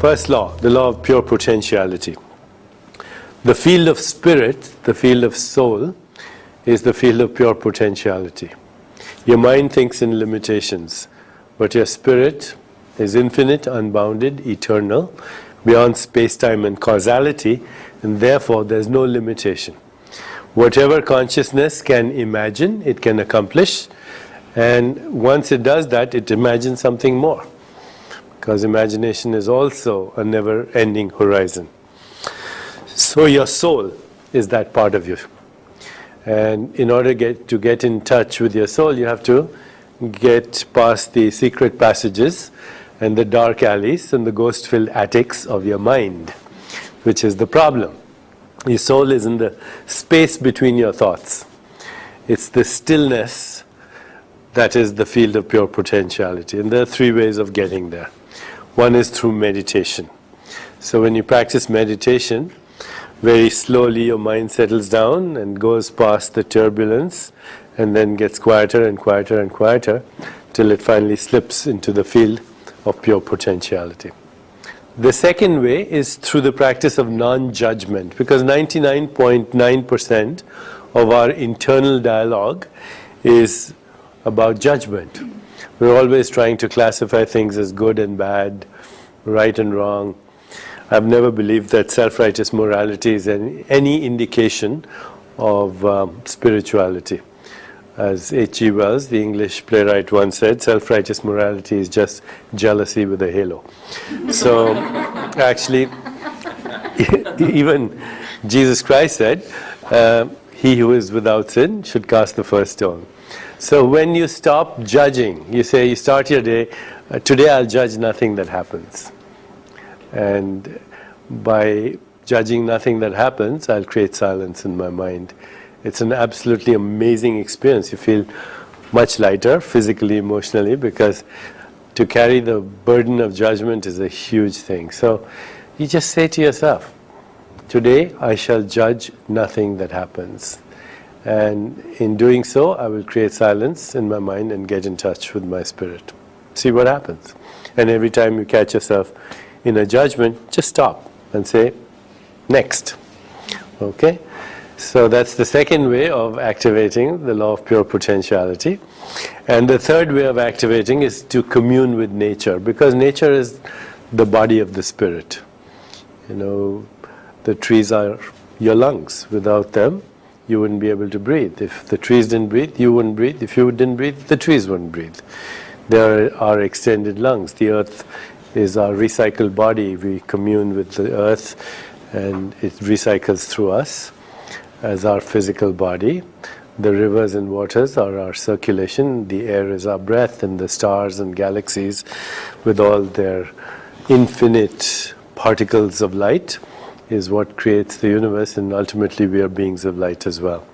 First law, the law of pure potentiality. The field of spirit, the field of soul, is the field of pure potentiality. Your mind thinks in limitations, but your spirit is infinite, unbounded, eternal, beyond space-time and causality, and therefore there's no limitation. Whatever consciousness can imagine, it can accomplish, and once it does that, it imagines something more, because imagination is also a never-ending horizon. So your soul is that part of you. And in order to get in touch with your soul, you have to get past the secret passages and the dark alleys and the ghost-filled attics of your mind, which is the problem. Your soul is in the space between your thoughts. It's the stillness that is the field of pure potentiality. And there are three ways of getting there. One is through meditation. So when you practice meditation, very slowly your mind settles down and goes past the turbulence and then gets quieter and quieter and quieter till it finally slips into the field of pure potentiality. The second way is through the practice of non-judgment, because 99.9% of our internal dialogue is about judgment. We're always trying to classify things as good and bad, right and wrong. I've never believed that self-righteous morality is any indication of spirituality. As H.G. Wells, the English playwright, once said, self-righteous morality is just jealousy with a halo. So, actually, even Jesus Christ said, he who is without sin should cast the first stone. So when you stop judging, you say, you start your day, today I'll judge nothing that happens. And by judging nothing that happens, I'll create silence in my mind. It's an absolutely amazing experience. You feel much lighter physically, emotionally, because to carry the burden of judgment is a huge thing. So you just say to yourself, today I shall judge nothing that happens. And in doing so, I will create silence in my mind and get in touch with my spirit. See what happens. And every time you catch yourself in a judgment, just stop and say, next. Okay? So that's the second way of activating the law of pure potentiality. And the third way of activating is to commune with nature, because nature is the body of the spirit. You know, the trees are your lungs. Without them, you wouldn't be able to breathe. If the trees didn't breathe, you wouldn't breathe. If you didn't breathe, the trees wouldn't breathe. They are our extended lungs. The earth is our recycled body. We commune with the earth and it recycles through us as our physical body. The rivers and waters are our circulation. The air is our breath, and the stars and galaxies with all their infinite particles of light is what creates the universe, and ultimately we are beings of light as well.